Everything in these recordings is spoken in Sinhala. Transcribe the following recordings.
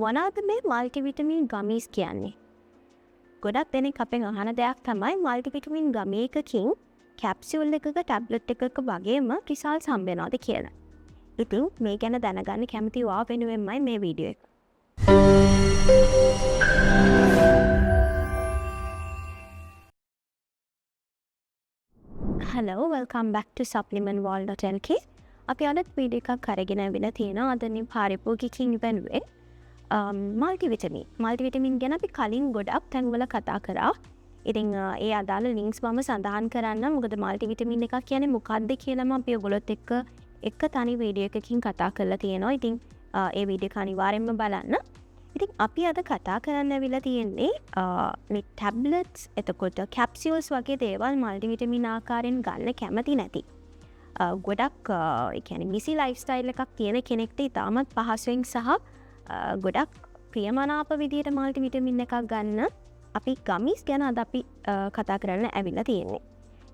මොනවාද මේ මල්ටිවිටමින් ගමීස් කියන්නේ? ගොඩක් දෙනෙක් අපෙන් අහන දෙයක් තමයි මල්ටිවිටමින් ගමී එකකින් කැප්සියුල් එකක ටැබ්ලට් එකක වගේම රිසල්ට්ස් හම්බ වෙනවද කියලා. ඉතින් මේ ගැන දැනගන්න කැමති වා වෙනුවෙන්මයි මේ වීඩියෝ එක. Hello, welcome back to supplementworld.lk. අපි අදත් වීඩියෝ එකක් අරගෙන ඇවිල්ලා තියෙනවා. අද මේ පාරිභෝගිකයින් වෙනුවෙන් මල්ටිවිටමින් ගැන අපි කලින් ගොඩක් තැන්වල කතා කරා. ඉතින් ඒ අදාළ ලින්ක්ස් මම සඳහන් කරන්නම්. මොකද මල්ටිවිටමින් එකක් කියන්නේ මොකක්ද කියලාම අපි ඔයගොල්ලොත් එක්ක තනි වීඩියෝ එකකින් කතා කරලා තියෙනවා. ඉතින් ඒ වීඩියෝ එක අනිවාර්යෙන්ම බලන්න. ඉතින් අපි අද කතා කරන්න ඇවිල්ලා තියෙන්නේ මේ ටැබ්ලට්ස් එතකොට කැප්සියුල්ස් වගේ දේවල් මල්ටිවිටමින් ආකාරයෙන් ගන්න කැමති නැති. ගොඩක් ඒ කියන්නේ බිසි ලයිෆ් ස්ටයිල් එකක් තියෙන කෙනෙක්ට ඉතාමත් පහසුවෙන් සහ ගොඩක් ප්‍රියමනාප විදියට මල්ටිවිටමින් එකක් ගන්න අපි ගමීස් ගැන අද අපි කතා කරන්න ඇවිල්ලා තියෙන්නේ.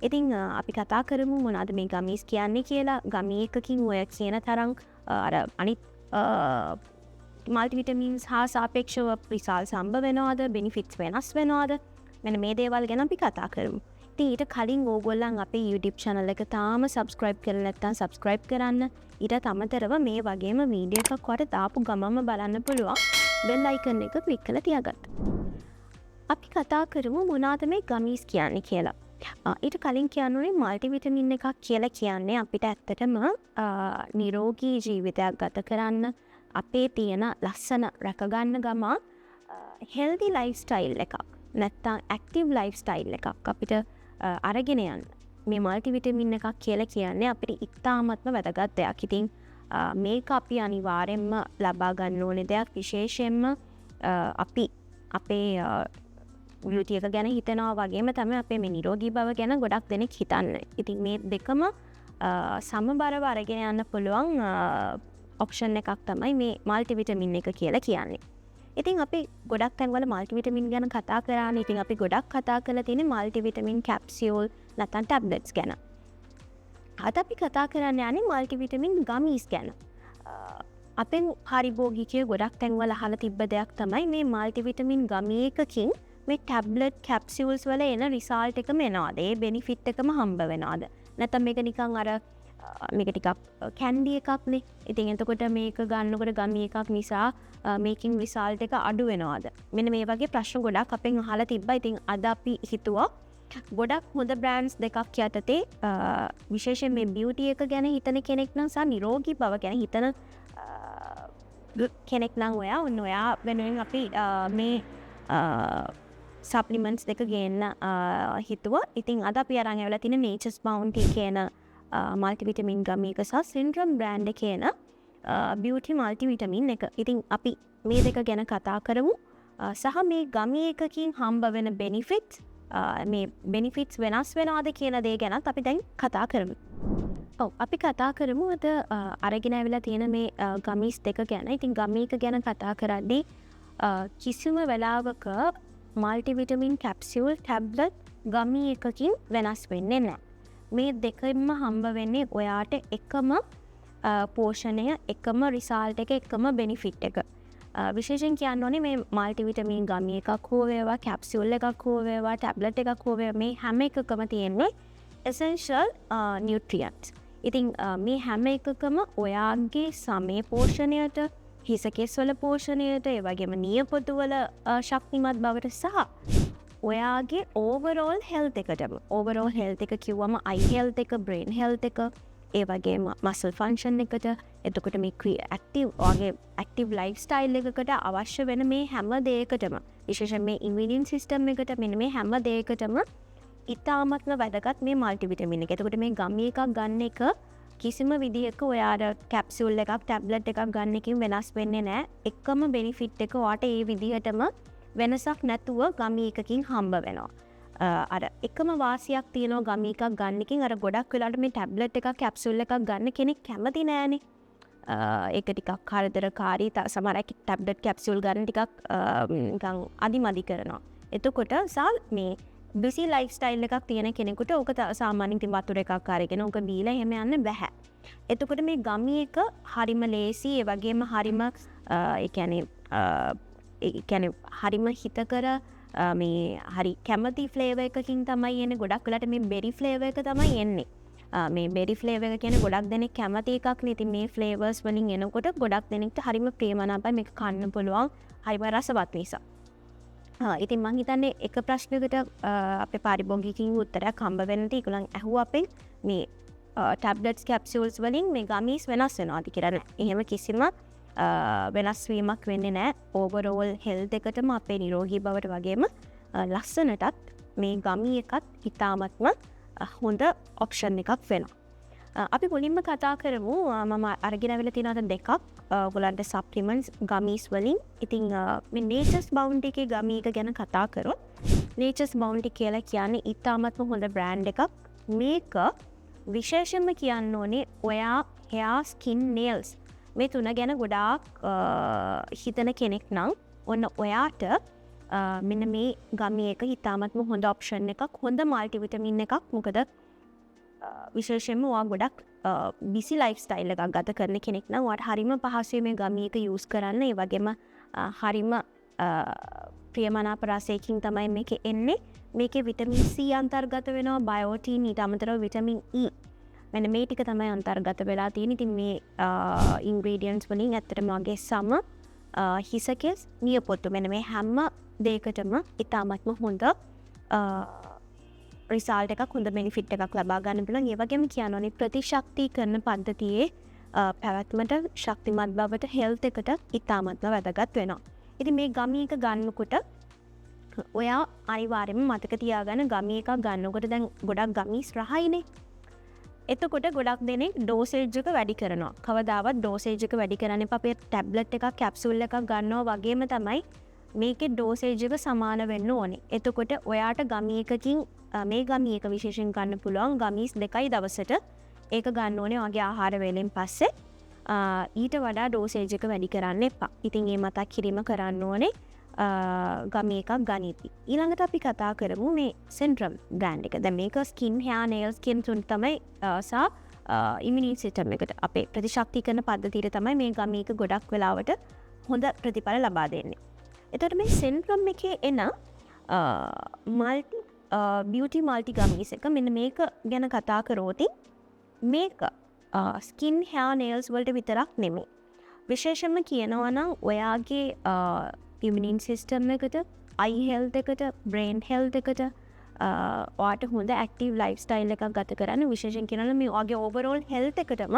ඉතින් අපි කතා කරමු මොනවද මේ ගමීස් කියන්නේ කියලා. ගමී එකකින් ඔය කියන තරම් අර අනිත් මල්ටිවිටමින්ස් හා සාපේක්ෂව රිසල්ට්ස් හම්බ වෙනවද, බෙනිෆිට්ස් වෙනස් වෙනවද? මෙන්න මේ දේවල් ගැන අපි කතා කරමු. ඉතින් ඊට කලින් ඕගොල්ලන් අපේ YouTube channel එක තාම subscribe කරලා නැත්නම් subscribe කරන්න. ඊට අමතරව මේ වගේම වීඩියෝ එකක් වට දාපු ගමම බලන්න පුළුවන් bell icon එක click කරලා තියාගන්න. අපි කතා කරමු මොනවද මේ ගමීස් කියන්නේ කියලා. ඊට කලින් කියන්නුනේ මල්ටිවිටමින් එකක් කියලා කියන්නේ අපිට ඇත්තටම නිරෝගී ජීවිතයක් ගත කරන්න අපේ තියෙන ලස්සන රැකගන්න ගම හෙල්දි ලයිෆ් ස්ටයිල් එකක් නැත්තම් ඇක්ටිව් ලයිෆ් ස්ටයිල් එකක් අපිට අරගෙන යන්න මේ මල්ටිවිටමින් එකක් කියලා කියන්නේ අපිට ඉතාමත්ම වැදගත් දෙයක්. ඉතින් මේක අපි අනිවාර්යෙන්ම ලබා ගන්න ඕනේ දෙයක්. විශේෂයෙන්ම අපි අපේ බියුටි එක ගැන හිතනවා වගේම තමයි අපේ මේ නිරෝගී බව ගැන ගොඩක් දෙනෙක් හිතන්නේ. ඉතින් මේ දෙකම සමබරව අරගෙන යන්න පුළුවන් ඔප්ෂන් එකක් තමයි මේ මල්ටිවිටමින් එක කියලා කියන්නේ. ඉතින් අපි ගොඩක් තැන්වල මල්ටිවිටමින් ගැන කතා කරානේ. ඉතින් අපි ගොඩක් කතා කරලා තියෙන්නේ මල්ටිවිටමින් කැප්සියුල් නැත්නම් ටැබ්ලට්ස් ගැන. අද අපි කතා කරන්න යන්නේ මල්ටිවිටමින් ගමීස් ගැන. අපෙන් පාරිභෝගිකයෝ ගොඩක් තැන්වල අහලා තිබ්බ දෙයක් තමයි මේ මල්ටිවිටමින් ගමී එකකින් මේ ටැබ්ලට් කැප්සියුල්ස් වල එන රිසල්ට් එකම එනවාද? ඒ බෙනිෆිට් එකම හම්බ වෙනවද? නැත්නම් මේක නිකන් අර මේක ටිකක් කැන්ඩි එකක්නේ. ඉතින් එතකොට මේක ගන්නකොට ගමී එකක් නිසා මේකින් රිසල්ට් එක අඩු වෙනවද? මෙන්න මේ වගේ ප්‍රශ්න ගොඩක් අපෙන් අහලා තිබ්බා. ඉතින් අද අපි හිතුවා ගොඩක් හොඳ බ්‍රෑන්ඩ්ස් දෙකක් යටතේ විශේෂයෙන් මේ බියුටි එක ගැන හිතන කෙනෙක් නම් සහ නිරෝගී බව ගැන හිතන කෙනෙක් නම් ඔයා වෙනුවෙන් අපි මේ සප්ලිමන්ට්ස් දෙක ගේන්න හිතුවා. ඉතින් අද අපි අරන් ඇවිල්ලා තියෙන Nature's Bounty කියන මල්ටිවිටමින් ගමී එක සහ Syndrome බ්‍රෑන්ඩ් එකේ කියන බියුටි මල්ටිවිටමින් එක. ඉතින් අපි මේ දෙක ගැන කතා කරමු. සහ මේ ගමී එකකින් හම්බ වෙන බෙනිෆිට්ස් මේ බෙනිෆිට්ස් වෙනස් වෙනවද කියන දේ ගැනත් අපි දැන් කතා කරමු. අපි කතා කරමු අද අරගෙන ඇවිල්ලා තියෙන මේ ගමීස් දෙක ගැන. ඉතින් ගමී එක ගැන කතා කරද්දී කිසිම වෙලාවක මල්ටිවිටමින් කැප්සියුල් ටැබ්ලට් ගමී එකකින් වෙනස් වෙන්නේ නැහැ. මේ දෙකම හම්බ වෙන්නේ ඔයාට එකම පෝෂණය, එකම රිසල්ට් එක, එකම බෙනිෆිට් එක. විශේෂයෙන් කියන්න ඕනේ මේ මල්ටිවිටමින් ගමී එකක් හෝ වේවා, කැප්සියුල් එකක් හෝ වේවා, ටැබ්ලට් එකක් හෝ වේවා, මේ හැම එකකම තියෙන්නේ essential nutrients. ඉතින් මේ හැම එකකම ඔයාගේ සමේ පෝෂණයට, හිසකෙස් වල පෝෂණයට, ඒ වගේම නියපොතු වල ශක්තිමත් බවට සහ ඔයාගේ ඕවරෝල් හෙල්ත් එකටම, ඕවරෝල් හෙල්ත් එක කිව්වම eye health එක, brain health එක, ඒ වගේම muscle function එකට, එතකොට මේ ඇක්ටිව් ලයිෆ් ස්ටයිල් එකකට අවශ්‍ය වෙන මේ හැම දෙයකටම, විශේෂයෙන් මේ ඉම්යුන් සිස්ටම් එකට, මෙන්න මේ හැම දෙයකටම ඉතාමත්ම වැදගත් මේ මල්ටිවිටමින් එක. එතකොට මේ ගමී එකක් ගන්න එක කිසිම විදිහක ඔයාට කැප්සියුල් එකක්, ටැබ්ලට් එකක් ගන්න එකකින් වෙනස් වෙන්නේ නැහැ. එකම බෙනිෆිට් එක ඔයාට ඒ විදිහටම වෙනසක් නැතුව ගමී එකකින් හම්බ වෙනවා. අර එකම වාසියක් තියෙනවා ගමී එකක් ගන්න එකකින්. අර ගොඩක් වෙලාවට මේ ටැබ්ලට් එකක්, කැප්සියුල් එකක් ගන්න කෙනෙක් කැමති නෑනේ. ඒක ටිකක් කරදරකාරී. සමහර අය ටැබ්ලට් කැප්සියුල් ගන්න ටිකක් නිකන් අදිමදි කරනවා. එතකොට මේ බිසි ලයිෆ් ස්ටයිල් එකක් තියෙන කෙනෙකුට ඕක සාමාන්‍යයෙන් ඉතින් වතුර එකක් අරගෙන ඕක බීලා එහෙම යන්න බෑ. එතකොට මේ ගමී එක හරිම ලේසි, ඒ වගේම හරිම ඒ කියන්නේ කැන හරිම හිතකර මේ හරි කැමති ෆ්ලේව එකකින් තමයි එන්නේ. ගොඩක් වෙලාට මේ බෙරි ෆ්ලේව එක තමයි එන්නේ. මේ බෙරි ෆ්ලේව එක කියන්නේ ගොඩක් දෙනෙක් කැමති එකක් නේ. ඉතින් මේ ෆ්ලේවර්ස් වලින් එනකොට ගොඩක් දෙනෙක්ට හරිම ප්‍රියමනාපයි මේක කන්න පුළුවන්. හරිම රසවත් නිසා. ඉතින් මං හිතන්නේ එක ප්‍රශ්නයකට අපේ පාරිභෝගිකයින් උත්තරයක් හම්බ වෙන්න තියෙයි. ඒගොල්ලන් ඇහුවා අපෙන් මේ ටැබ්ලට්ස් කැප්සියුල්ස් වලින් මේ ගමීස් වෙනස් වෙනවාද කියලා. නෑ. එහෙම කිසිම වෙනස් වීමක් වෙන්නේ නැහැ. ඕවරෝල් හෙල්ත් එකටම අපේ නිරෝගී බවට වගේම ලස්සනටත් මේ ගමී එකත් ඉතාමත්ම හොඳ ඔප්ෂන් එකක් වෙනවා. අපි මුලින්ම කතා කරමු මම අරගෙන ආවිලා තියෙනවා දෙකක් ඔයගොල්ලන්ට සප්ලිමන්ට්ස් ගමීස් වලින්. ඉතින් මේ නේචර්ස් බවුන්ටි එකේ ගමී එක ගැන කතා කරොත් නේචර්ස් බවුන්ටි කියලා කියන්නේ ඉතාමත්ම හොඳ බ්‍රෑන්ඩ් එකක්. මේක විශේෂයෙන්ම කියන්න ඕනේ ඔයා hair skin nails මේ තුන ගැන ගොඩාක් හිතන කෙනෙක් නම් ඔන්න ඔයාට මෙන්න මේ ගමී එක ඉතාමත්ම හොඳ ඔප්ෂන් එකක්. හොඳ මල්ටි විටමින් එකක්. මොකද විශේෂයෙන්ම ඔයා ගොඩක් බිසි ලයිෆ් ස්ටයිල් එකක් ගත කරන කෙනෙක් නම් ඔයාට හරිම පහසුයි මේ ගමී එක යූස් කරන්න. ඒ වගේම හරිම ප්‍රියමනාප රසයකින් තමයි මේක එන්නේ. මේකේ විටමින් C අන්තර්ගත වෙනවා, බයෝටින්, ඊට අමතරව විටමින් E. මෙන්න මේ ටික තමයි අන්තර්ගත වෙලා තියෙන්නේ. ඉතින් මේ ඉන්ග්‍රීඩියන්ට්ස් වලින් ඇත්තටම වගේ සම හිසකෙස් නියපොත්තු මෙන්න මේ හැම දෙයකටම ඉතාමත්ම හොඳ රිසල්ට් එකක්, හොඳ බෙනිෆිට් එකක් ලබා ගන්න පුළුවන්. ඒ වගේම කියනෝනේ ප්‍රතිශක්තිකරණ පද්ධතියේ පැවැත්මට, ශක්තිමත් බවට, හෙල්ත් එකට ඉතාමත්ම වැදගත් වෙනවා. ඉතින් මේ ගමී එක ගන්නකොට ඔයා අනිවාර්යයෙන්ම මතක තියාගන්න ගමී එකක් ගන්නකොට දැන් ගොඩක් ගමීස් රහයිනේ. එතකොට ගොඩක් දෙනෙක් ඩෝසේජ් එක වැඩි කරනවා. කවදාවත් ඩෝසේජ් එක වැඩි කරන්න එපා. අපේ ටැබ්ලට් එකක්, කැප්සූල් එකක් ගන්නවා වගේම තමයි මේකේ ඩෝසේජ් එක සමාන වෙන්න ඕනේ. එතකොට ඔයාට ගමී එකකින් මේ ගමී එක විශේෂයෙන් ගන්න පුළුවන් ගමීස් 2යි දවසට ඒක ගන්න ඕනේ වගේ ආහාර වේලෙන් පස්සේ. ඊට වඩා ඩෝසේජ් එක වැඩි කරන්න එපා. ඉතින් ඒ මතක් කිරීම කරන්න ඕනේ ගමී එකක් ගනිද්දි. ඊළඟට අපි කතා කරමු මේ සෙන්ට්‍රම් බ්‍රෑන්ඩ් එක. දැන් මේක ස්කින්, hair, nails කියන තුන තමයි සහ ඉමුනිටි සිස්ටම් එකට අපේ ප්‍රතිශක්තිකරණ පද්ධතියට තමයි මේ ගමී එක ගොඩක් වෙලාවට හොඳ ප්‍රතිඵල ලබා දෙන්නේ. එතකොට මේ සෙන්ට්‍රම් එකේ එන මල්ටි බියුටි මල්ටි ගමීස් එක මෙන්න මේක ගැන කතා කරෝති මේක ස්කින්, hair, nails වලට විතරක් නෙමෙයි. විශේෂයෙන්ම කියනවා නම් ඔයාගේ ඉමුනින් සිස්ටම් එකට, අයි හෙල්ත් එකට, බ්‍රේන් හෙල්ත් එකට ඔයාට හොඳ ඇක්ටිව් ලයිෆ් ස්ටයිල් එකක් ගත කරන්න. විශේෂයෙන් කියනවා මේ ඔයාගේ ඕවරෝල් හෙල්ත් එකටම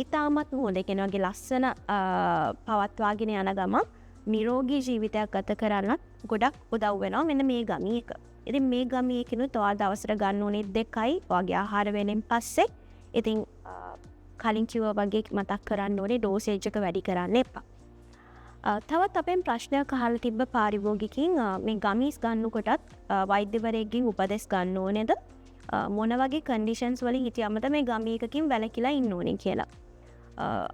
ඉතාමත්ම හොඳ. ඒ කියන්නේ ඔයාගේ ලස්සන පවත්වාගෙන යන ගමන් නිරෝගී ජීවිතයක් ගත කරන්න ගොඩක් උදව් වෙනවා මෙන්න මේ ගමී එක. ඉතින් මේ ගමී එකනොත් ඔයා දවසට ගන්න ඕනේ 2යි ඔයාගේ ආහාර වේලෙන් පස්සේ. ඉතින් කලින් කිව්වා වගේ මතක් කරන්න ඕනේ ඩෝසේජ් එක වැඩි කරන්න එපා. තවත් අපෙන් ප්‍රශ්නයක් අහලා තිබ්බ පාරිභෝගිකයින් මේ ගමීස් ගන්නකොටත් වෛද්‍යවරයෙක්ගෙන් උපදෙස් ගන්න ඕනේද? මොන වගේ කන්ඩිෂන්ස් වලින් හිටියමද මේ ගමී එකකින් වැළකීලා ඉන්න ඕනේ කියලා.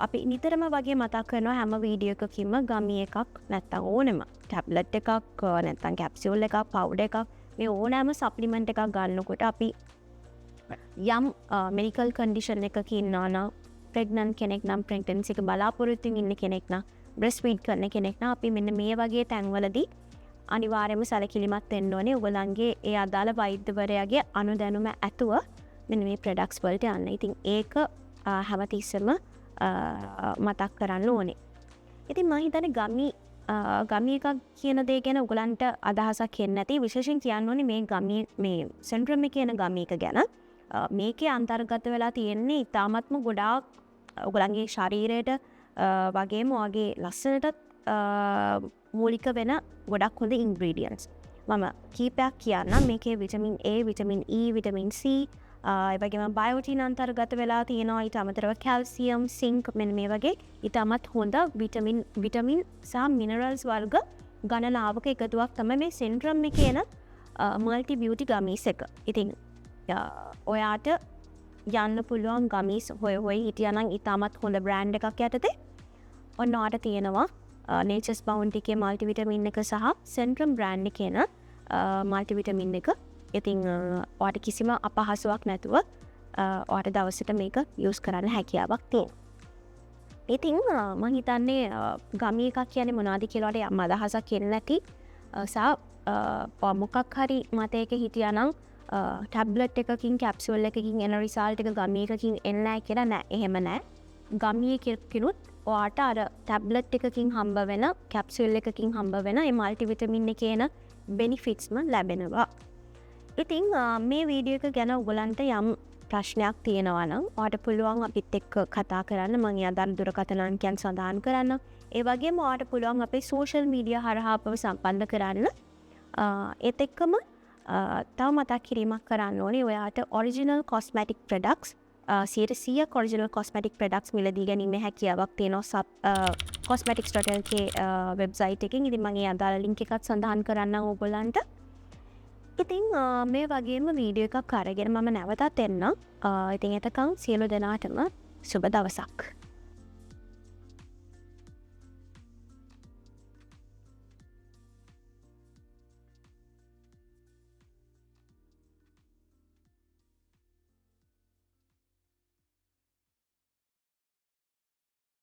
අපි නිතරම වගේ මතක් කරනවා හැම වීඩියෝ එකකින්ම ගමී එකක් නැත්තම් ඕනෙම ටැබ්ලට් එකක් නැත්තම් කැප්සියුල් එකක්, පවුඩර් එකක් මේ ඕනෑම සප්ලිමන්ට් එකක් ගන්නකොට අපි යම් මෙඩිකල් කන්ඩිෂන් එකක ඉන්නවා නම්, ප්‍රෙග්නන්ට් කෙනෙක් නම්, ප්‍රෙග්නන්සි එක බලාපොරොත්තුෙන් ඉන්න කෙනෙක් නම්, බ්‍රෙස්ට් ෆීඩ් කරන කෙනෙක් නම් අපි මෙන්න මේ වගේ තැන්වලදී අනිවාර්යයෙන්ම සැලකිලිමත් වෙන්න ඕනේ. ඔයගොල්ලන්ගේ ඒ අදාළ වෛද්‍යවරයාගේ අනුදැනුම ඇතුව මෙන්න මේ ප්‍රොඩක්ට්ස් වලට යන්න. ඉතින් ඒක හැමතිස්සෙම මතක් කරන්න ඕනේ. ඉතින් මම හිතන්නේ ගමී එකක් කියන දේ ගැන ඔයගලන්ට අදහසක් එන්නේ නැති. විශේෂයෙන් කියන්න ඕනේ මේ ගමී මේ සෙන්ට්‍රම් එකේ කියන ගමී එක ගැන. මේකේ අන්තර්ගත වෙලා තියෙන්නේ ඉතාමත්ම ගොඩාක් ඔයගලන්ගේ ශරීරයට වගේම ඔයාගේ ලස්සනට මූලික වෙන ගොඩක් හොඳ ඉන්ග්‍රීඩියන්ට්ස්. මම කීපයක් කියන්නම්. මේකේ vitamin A, vitamin E, vitamin C, ඒ වගේම බයෝටින් අන්තර්ගත වෙලා තියෙනවා. ඊට අමතරව කැල්සියම්, සින්ක් මෙන්න මේ වගේ ඉතාමත් හොඳ විටමින් සහ මිනරල්ස් වර්ග ගණනාවක එකතුවක් තමයි මේ සෙන්ට්‍රම් එකේ එන මල්ටි බියුටි ගමීස් එක. ඉතින් ඔයාට යන්න පුළුවන් ගමීස් හොය හිටියනම් ඉතාමත් හොඳ බ්‍රෑන්ඩ් එකක් යටතේ ඔන්න ඔයාට තියෙනවා නේචර්ස් බවුන්ටි එකේ මල්ටි විටමින් එක සහ සෙන්ට්‍රම් බ්‍රෑන්ඩ් එකේ එන මල්ටි විටමින් එක. ඉතින් ඔයාට කිසිම අපහසුාවක් නැතුව ඔයාට දවසට මේක යූස් කරන්න හැකියාවක් තියෙනවා. ඉතිං මං හිතන්නේ ගමී එකක් කියන්නේ මොනාදි කියලට යම් අදහසක් කෙන්න ඇති මොකක් හරි මතයක හිටියනම් ටැබ්ලට් එකකින් කැප්සුවල් එකකින් එන රිසාල්ට එක ගමී එකකින් එන්නෑ කියලා නෑ එහෙම නෑ ගමිය කිරුත් ඔයාට අර ටැබ්ලට් එකකින් හම්බ වෙන කැප්සුවල් එකකින් හම්බ වෙන මල්ටිවිටමින් කියන බෙනිෆිට්ස්ම ලැබෙනවා. ඉතිං මේ වීඩියෝ එක ගැන උගලන්ට යම් ප්‍රශ්නයක් තියෙනවනම් ඔයාට පුළුවන් අපිත් එක්ක කතා කරන්න මං අදන් දුරකථන අංකයන් සඳහන් කරන්න. ඒ වගේම ඔයාට පුළුවන් අපේ සෝෂල් මීඩියා හරහා අපව සම්බන්ධ කරන්න. ඒත් එක්කම තව මතක් කිරීමක් කරන්න ඕනේ ඔයාට original cosmetic products 100% original cosmetic products මිලදී ගැනීම හැකියාවක් තියෙනවා cosmetics.lk වෙබ්සයිට් එකකින්. ඉතින් මම ඒ අදාළ ලින්ක් එකත් සඳහන් කරන්නම් ඕගොල්ලන්ට. ඉතින් මේ වගේම වීඩියෝ එකක් අරගෙන මම නැවතත් එන්නම්. ඉතින් එතකන් සියලු දෙනාටම සුබ දවසක්.